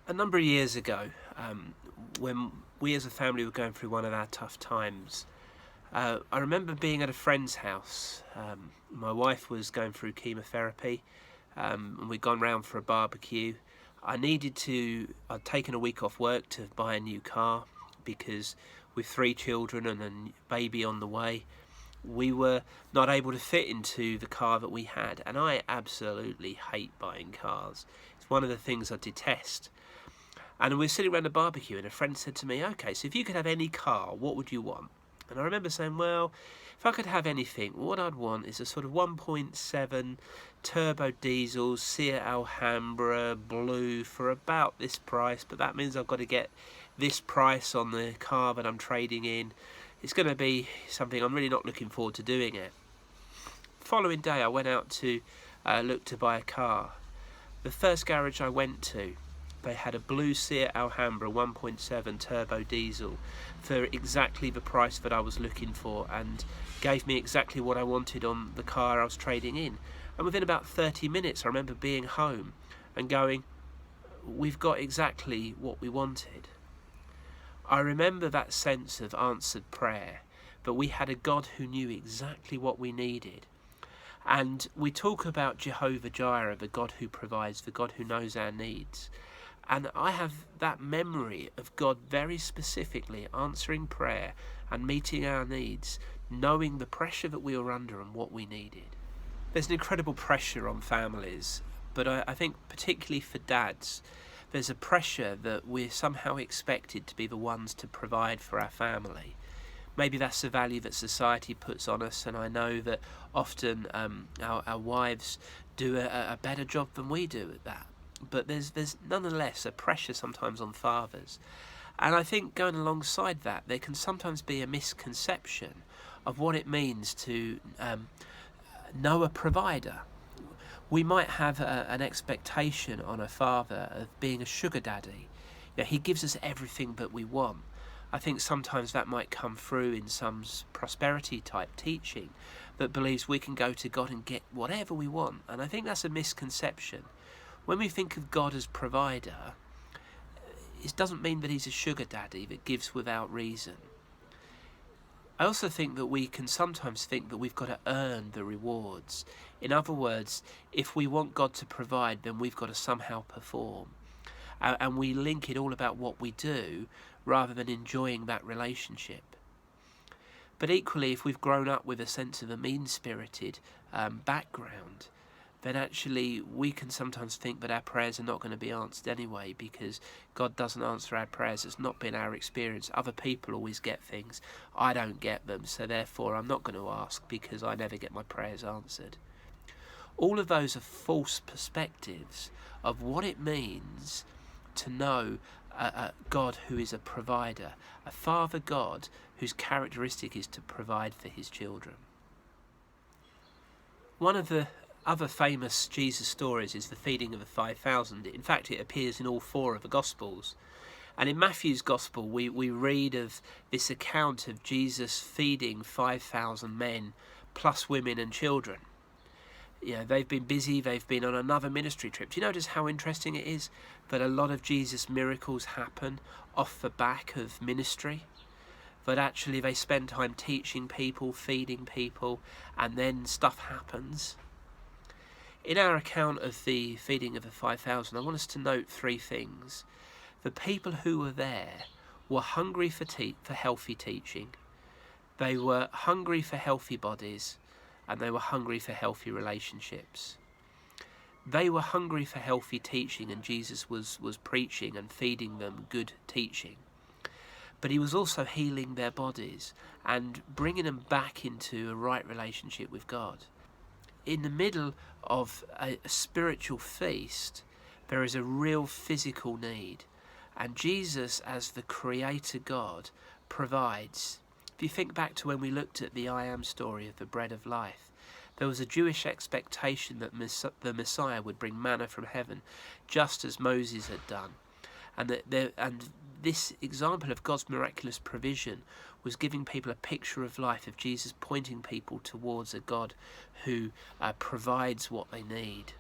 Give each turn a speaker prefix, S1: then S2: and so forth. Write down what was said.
S1: A number of years ago, when we as a family were going through one of our tough times, I remember being at a friend's house. My wife was going through chemotherapy, and we'd gone round for a barbecue. I'd taken a week off work to buy a new car because with three children and a baby on the way, we were not able to fit into the car that we had. And I absolutely hate buying cars. It's one of the things I detest. And we were sitting around a barbecue, and a friend said to me, "Okay, so if you could have any car, what would you want?" And I remember saying, well, if I could have anything, what I'd want is a sort of 1.7 turbo diesel Seat Alhambra blue for about this price, but that means I've got to get this price on the car that I'm trading in. It's going to be something I'm really not looking forward to doing it. Following day, I went out to look to buy a car. The first garage I went to, they had a blue Seat Alhambra 1.7 turbo diesel for exactly the price that I was looking for, and gave me exactly what I wanted on the car I was trading in. And within about 30 minutes, I remember being home and going, we've got exactly what we wanted. I remember that sense of answered prayer, but we had a God who knew exactly what we needed. And we talk about Jehovah Jireh, the God who provides, the God who knows our needs. And I have that memory of God very specifically answering prayer and meeting our needs, knowing the pressure that we were under and what we needed. There's an incredible pressure on families, but I think particularly for dads, there's a pressure that we're somehow expected to be the ones to provide for our family. Maybe that's the value that society puts on us, and I know that often our wives do a better job than we do at that. But there's nonetheless a pressure sometimes on fathers. And I think going alongside that, there can sometimes be a misconception of what it means to know a provider. We might have an expectation on a father of being a sugar daddy. He gives us everything that we want. I think sometimes that might come through in some prosperity type teaching that believes we can go to God and get whatever we want. And I think that's a misconception. When we think of God as provider, it doesn't mean that he's a sugar daddy that gives without reason. I also think that we can sometimes think that we've got to earn the rewards. In other words, if we want God to provide, then we've got to somehow perform. And we link it all about what we do rather than enjoying that relationship. But equally, if we've grown up with a sense of a mean-spirited background, then actually we can sometimes think that our prayers are not going to be answered anyway because God doesn't answer our prayers. It's not been our experience. Other people always get things. I don't get them, so therefore I'm not going to ask because I never get my prayers answered. All of those are false perspectives of what it means to know a God who is a provider, a Father God whose characteristic is to provide for his children. One of the other famous Jesus stories is the feeding of the 5,000. In fact, it appears in all four of the Gospels. And in Matthew's Gospel, we read of this account of Jesus feeding 5,000 men, plus women and children. They've been busy, they've been on another ministry trip. Do you notice how interesting it is that a lot of Jesus' miracles happen off the back of ministry? That actually they spend time teaching people, feeding people, and then stuff happens. In our account of the feeding of the 5,000, I want us to note three things. The people who were there were hungry for healthy teaching. They were hungry for healthy bodies, and they were hungry for healthy relationships. They were hungry for healthy teaching, and Jesus was preaching and feeding them good teaching. But he was also healing their bodies and bringing them back into a right relationship with God. In the middle of a spiritual feast, there is a real physical need. And Jesus, as the Creator God, provides. If you think back to when we looked at the I Am story of the bread of life, there was a Jewish expectation that the Messiah would bring manna from heaven, just as Moses had done. And this example of God's miraculous provision was giving people a picture of life, of Jesus pointing people towards a God who provides what they need.